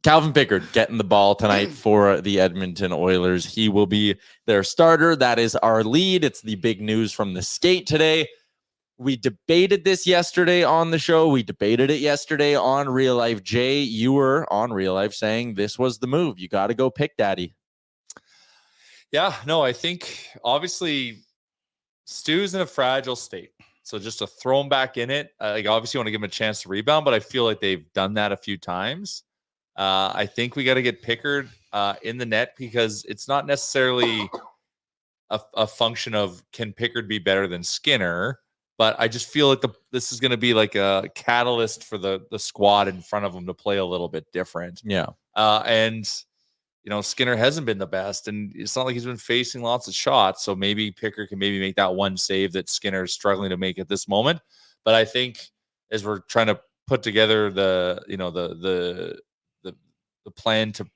Calvin Pickard getting the ball tonight for the Edmonton Oilers. He will be their starter. That is our lead. It's the big news from the skate today. We debated this yesterday on the show. We debated it yesterday on Real Life. Jay, you were on Real Life saying this was the move. You got to go pick daddy. Yeah, no, I think obviously Stu's in a fragile state. So just to throw him back in it, obviously you want to give him a chance to rebound, but I feel like they've done that a few times. I think we got to get Pickard in the net because it's not necessarily a function of can Pickard be better than Skinner, but I just feel like this is going to be like a catalyst for the squad in front of him to play a little bit different. Yeah. And Skinner hasn't been the best, and it's not like he's been facing lots of shots. So maybe Pickard can make that one save that Skinner is struggling to make at this moment. But I think as we're trying to put together the plan to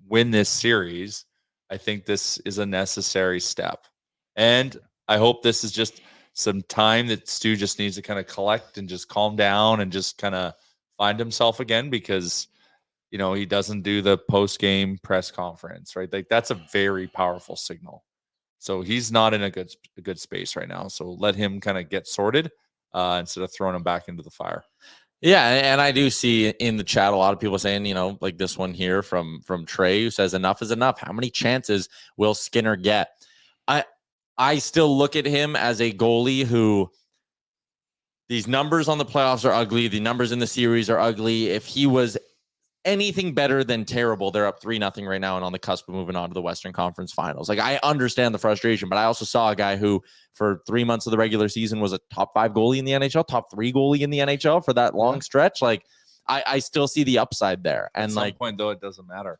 win this series, I think this is a necessary step. And I hope this is just some time that Stu just needs to kind of collect and just calm down and just kind of find himself again, because he doesn't do the post-game press conference, right? Like that's a very powerful signal. So he's not in a good space right now. So let him kind of get sorted instead of throwing him back into the fire. Yeah, and I do see in the chat a lot of people saying, like this one here from Trey, who says enough is enough. How many chances will Skinner get? I still look at him as a goalie who these numbers on the playoffs are ugly. The numbers in the series are ugly. If he was anything better than terrible, they're up 3-0 right now and on the cusp of moving on to the Western Conference Finals. Like, I understand the frustration, but I also saw a guy who for 3 months of the regular season was a top 5 goalie in the NHL, top 3 goalie in the NHL for that long stretch. Like, I still see the upside there. And at some point, though, it doesn't matter.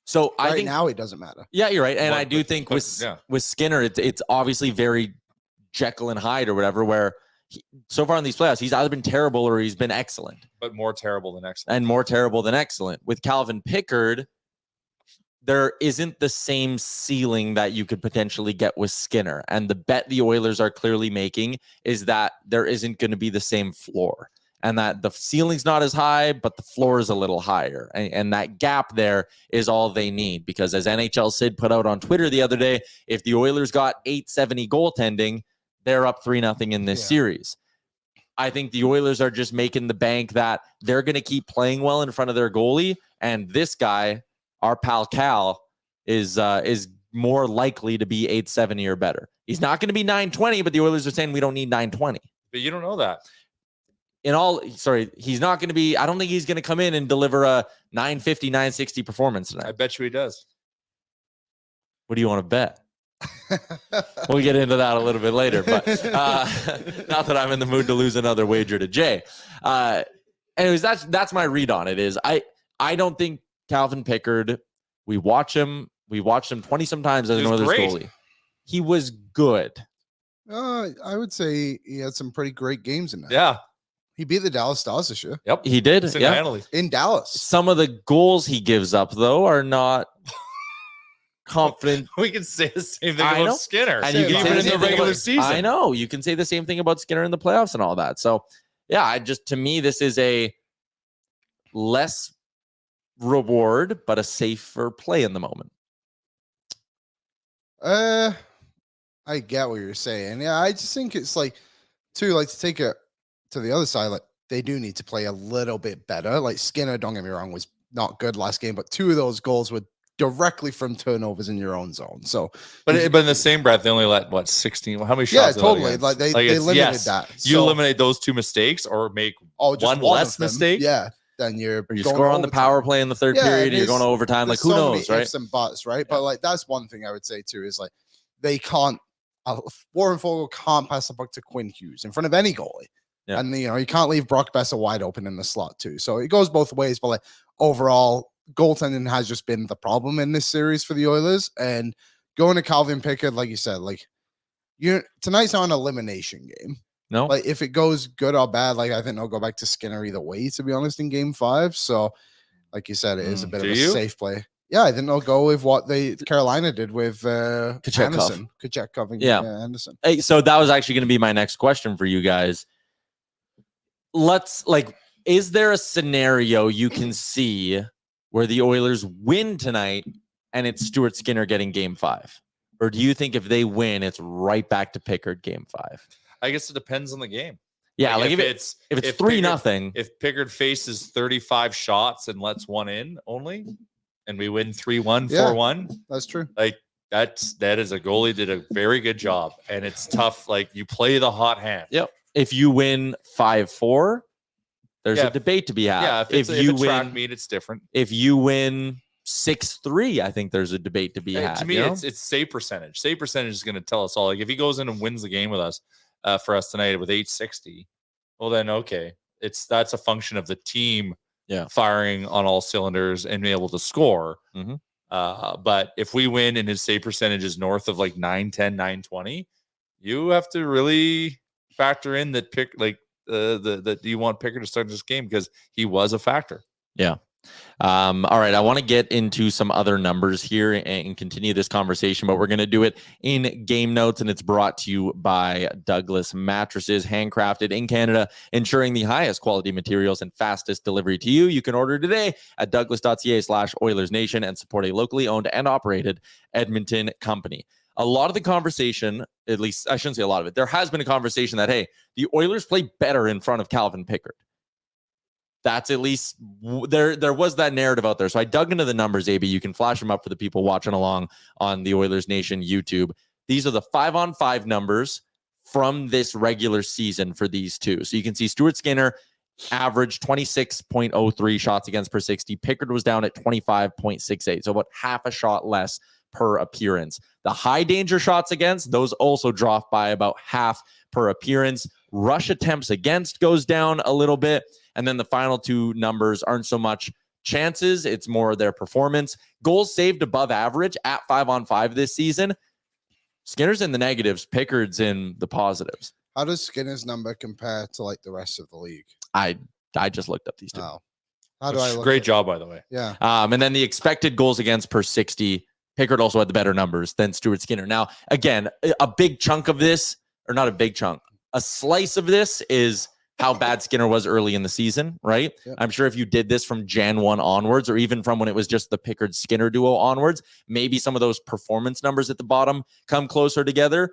So right I think now it doesn't matter. Yeah, you're right. And I do think with Skinner, it's obviously very Jekyll and Hyde or whatever, where so far in these playoffs, he's either been terrible or he's been excellent. But more terrible than excellent. And more terrible than excellent. With Calvin Pickard, there isn't the same ceiling that you could potentially get with Skinner. And the bet the Oilers are clearly making is that there isn't going to be the same floor. And that the ceiling's not as high, but the floor is a little higher. And that gap there is all they need. Because as NHL Sid put out on Twitter the other day, if the Oilers got 870 goaltending, they're up 3-0 in this series. I think the Oilers are just making the bank that they're going to keep playing well in front of their goalie. And this guy, our pal Cal, is more likely to be 870 or better. He's not going to be 920, but the Oilers are saying we don't need 920. But you don't know that. He's not going to be, I don't think he's going to come in and deliver a 950, 960 performance tonight. I bet you he does. What do you want to bet? We'll get into that a little bit later, but not that I'm in the mood to lose another wager to Jay. Anyways, that's my read on it. Is I don't think Calvin Pickard. We watched him 20 sometimes as an Oilers goalie. He was good. I would say he had some pretty great games in that. Yeah. He beat the Dallas Stars this year. Yep. He did. In Dallas. Some of the goals he gives up, though, are not confident. We can say the same thing about Skinner. And you can even in the regular season. I know. You can say the same thing about Skinner in the playoffs and all that. So, yeah, to me, this is a less reward, but a safer play in the moment. I get what you're saying. Yeah, I just think it's like, to take it to the other side, like they do need to play a little bit better. Like Skinner, don't get me wrong, was not good last game, but 2 of those goals were directly from turnovers in your own zone. So, but in the same breath, they only let 16. How many shots? Yeah, totally. Like they limited that. You eliminate those 2 mistakes, or make one less mistake. Yeah, then you score on the power play in the third period. You're going to overtime. Like who knows, right? Ifs and buts, right? But like that's one thing I would say too is like they can't. Warren Fogle can't pass the puck to Quinn Hughes in front of any goalie. Yeah. And you can't leave Brock Besser wide open in the slot too. So it goes both ways. But like overall, goaltending has just been the problem in this series for the Oilers. And going to Calvin Pickard, like you said, like tonight's not an elimination game. No. Like if it goes good or bad, like I think they'll go back to Skinner either way, to be honest, in game 5. So like you said, it is a bit of a safe play. Yeah, I think they'll go with what Carolina did with Anderson. Kochetkov and Anderson. Hey, so that was actually going to be my next question for you guys. Is there a scenario you can see where the Oilers win tonight and it's Stuart Skinner getting game 5? Or do you think if they win, it's right back to Pickard game 5? I guess it depends on the game. Yeah, like if it's 3-0, if Pickard faces 35 shots and lets one in only, and we win 3-1, 4-1, that's true. Like that is a goalie did a very good job, and it's tough. Like you play the hot hand. Yep. If you win 5-4, there's a debate to be had. Yeah, if you win track meet, it's different. If you win 6-3, I think there's a debate to be had. To me, it's save percentage. Save percentage is going to tell us all. Like if he goes in and wins the game with us, for us tonight with 860, well then okay, that's a function of the team firing on all cylinders and being able to score. But if we win and his save percentage is north of like 910, 920, you have to really factor in that that you want Pickard to start this game because he was a factor. Yeah. All right. I want to get into some other numbers here and continue this conversation, but we're going to do it in game notes, and it's brought to you by Douglas Mattresses, handcrafted in Canada, ensuring the highest quality materials and fastest delivery to you. You can order today at douglas.ca/Oilersnation and support a locally owned and operated Edmonton company. A lot of the conversation, at least I shouldn't say a lot of it, there has been a conversation that, hey, the Oilers play better in front of Calvin Pickard. That's at least there was that narrative out there. So I dug into the numbers, AB. You can flash them up for the people watching along on the Oilers Nation YouTube. These are the 5-on-5 numbers from this regular season for these two. So you can see Stuart Skinner averaged 26.03 shots against per 60. Pickard was down at 25.68. So about half a shot less per appearance. The high danger shots against, those also drop by about half per appearance. Rush attempts against goes down a little bit. And then the final two numbers aren't so much chances, it's more their performance. Goals saved above average at 5-on-5 this season. Skinner's in the negatives, Pickard's in the positives. How does Skinner's number compare to like the rest of the league? I just looked up these two. Oh. How do I look Great job, by the way. Yeah. And then the expected goals against per 60, Pickard also had the better numbers than Stuart Skinner. Now, again, a big chunk of this, or not a big chunk, a slice of this is how bad Skinner was early in the season, right? Yep. I'm sure if you did this from Jan 1 onwards, or even from when it was just the Pickard-Skinner duo onwards, maybe some of those performance numbers at the bottom come closer together.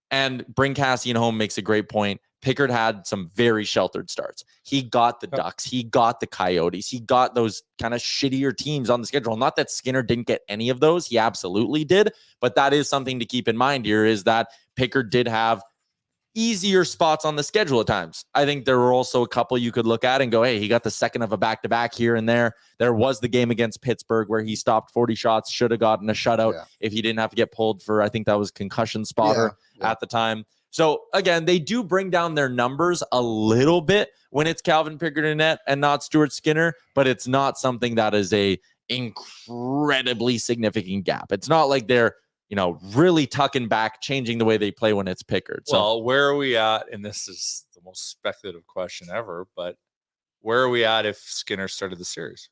And Bring Cassian home makes a great point. Pickard had some very sheltered starts. He got the Ducks. He got the Coyotes. He got those kind of shittier teams on the schedule. Not that Skinner didn't get any of those. He absolutely did. But that is something to keep in mind here, is that Pickard did have easier spots on the schedule at times. I think there were also a couple you could look at and go, hey, he got the second of a back-to-back here and there. There was the game against Pittsburgh where he stopped 40 shots, should have gotten a shutout if he didn't have to get pulled for, I think that was concussion spotter at the time. So again, they do bring down their numbers a little bit when it's Calvin Pickard in net and not Stuart Skinner, but it's not something that is a incredibly significant gap. It's not like they're really tucking back, changing the way they play when it's Pickard. So, well, where are we at? And this is the most speculative question ever, but where are we at if Skinner started the series?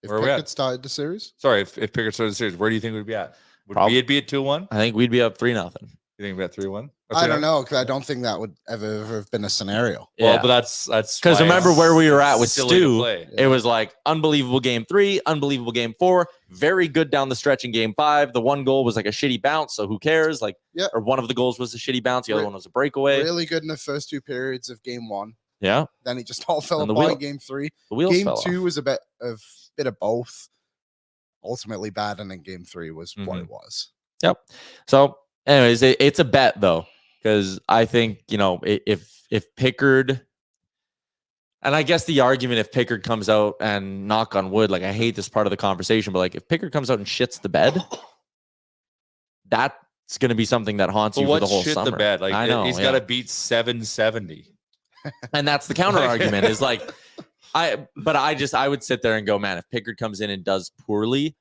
If Pickard started the series? Sorry, if Pickard started the series, where do you think we'd be at? Would we be at 2-1? I think we'd be up 3-0. You think we'd be at 3-1? I don't know, because I don't think that would ever have been a scenario. Well, but that's because remember where we were at with Stu. It was like unbelievable game 3, unbelievable game 4, very good down the stretch in game 5. The one goal was like a shitty bounce, so who cares? Or one of the goals was a shitty bounce, the other one was a breakaway. Really good in the first 2 periods of game 1. Yeah. Then it just all fell apart in game 3. Game 2 was a bit of both. Ultimately bad, and then game 3 was what it was. Yep. So, anyways, it's a bet though, because I think if Pickard, and I guess the argument if Pickard comes out and knock on wood, like I hate this part of the conversation, but like if Pickard comes out and shits the bed, that's going to be something that haunts you for the whole summer. The bed? Like I know he's got to beat 770, and that's the counter argument. Is like I would sit there and go, man, if Pickard comes in and does poorly,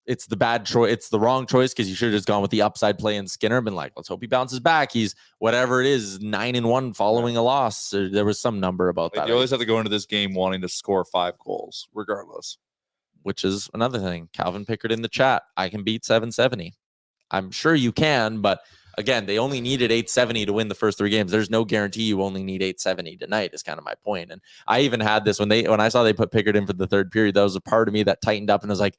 it's the bad choice. It's the wrong choice, because you should have just gone with the upside play in Skinner. Been like, let's hope he bounces back. He's whatever it is, 9-1 following a loss. There was some number about that. You always have to go into this game wanting to score 5 goals, regardless. Which is another thing. Calvin Pickard in the chat. I can beat 770. I'm sure you can, but again, they only needed 870 to win the first 3 games. There's no guarantee you only need 870 tonight is kind of my point. And I even had this when I saw they put Pickard in for the third period, that was a part of me that tightened up and was like,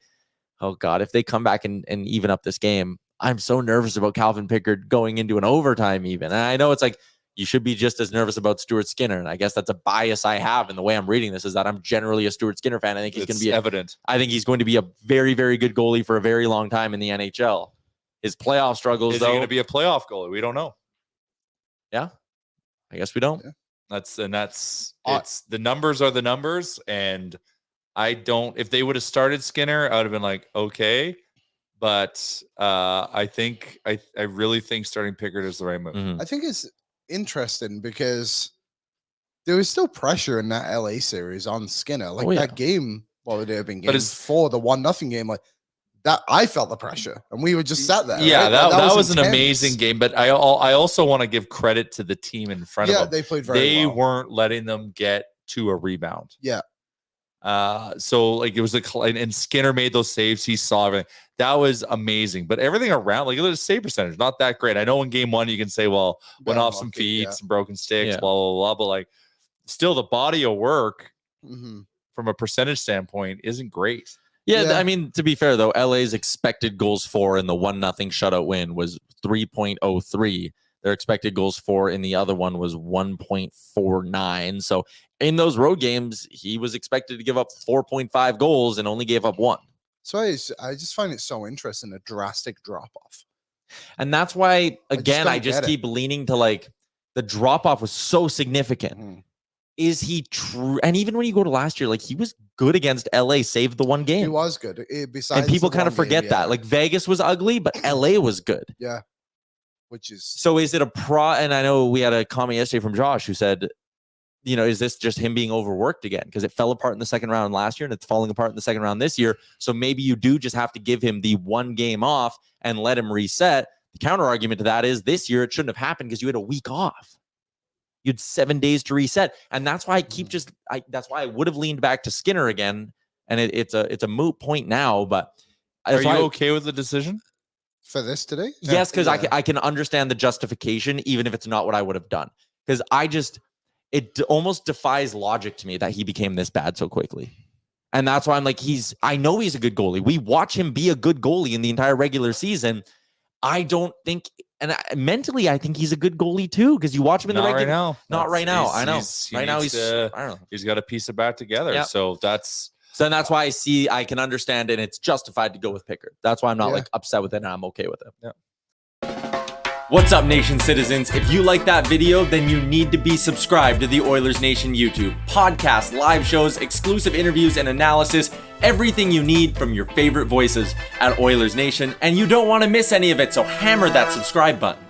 oh God, if they come back and even up this game, I'm so nervous about Calvin Pickard going into an overtime even. And I know it's like, you should be just as nervous about Stuart Skinner. And I guess that's a bias I have in the way I'm reading this, is that I'm generally a Stuart Skinner fan. I think he's going to be evident. I think he's going to be a very, very good goalie for a very long time in the NHL. His playoff struggles, Is though. he going to be a playoff goalie? We don't know. Yeah, I guess we don't. Yeah. It's the numbers are the numbers. And if they would have started Skinner, I would have been like, okay. But I really think starting Pickard is the right move. Mm-hmm. I think it's interesting because there was still pressure in that LA series on Skinner. Like that game, well, it would have been game 4, the 1-0 game. Like that, I felt the pressure, and we were just sat there. Yeah, right? that was an intense. amazing game. But I also want to give credit to the team in front of them. They played very They well. weren't letting them get to a rebound. Yeah. So like it was and Skinner made those saves. He saw everything. That was amazing. But everything around, like the save percentage, not that great. I know in game 1 you can say, well, went off some feet, some broken sticks, blah, blah, blah. But like still the body of work from a percentage standpoint isn't great. Yeah, I mean, to be fair though, LA's expected goals for in the 1-0 shutout win was 3.03. Their expected goals for in the other one was 1.49. So in those road games, he was expected to give up 4.5 goals and only gave up 1. So I just find it so interesting, a drastic drop off. And that's why, again, I just keep leaning to like the drop off was so significant. Is he true? And even when you go to last year, like he was good against LA, saved the 1 game. He was good. Besides, and people kind of forget that. Like Vegas was ugly, but LA was good. Yeah. Which is so is it a and I know we had a comment yesterday from Josh who said, you know, is this just him being overworked again? Because it fell apart in the second round last year and it's falling apart in the second round this year. So maybe you do just have to give him the 1 game off and let him reset. The counter argument to that is this year it shouldn't have happened because you had a week off. You had 7 days to reset. And that's why that's why I would have leaned back to Skinner again. And it's a moot point now, but are you okay with the decision? For this today? Yes, because I can understand the justification, even if it's not what I would have done. Because it almost defies logic to me that he became this bad so quickly. And that's why I'm like, I know he's a good goalie. We watch him be a good goalie in the entire regular season. I don't think, and mentally, I think he's a good goalie too, because you watch him in the regular. Right now. Not right now. I know. Right now, he's, I don't know. He's got to piece it back together. Yep. So that's why I can understand, and it's justified to go with Pickard. That's why I'm not like upset with it, and I'm okay with it. Yeah. What's up, Nation citizens? If you like that video, then you need to be subscribed to the Oilers Nation YouTube. Podcasts, live shows, exclusive interviews, and analysis. Everything you need from your favorite voices at Oilers Nation. And you don't want to miss any of it, so hammer that subscribe button.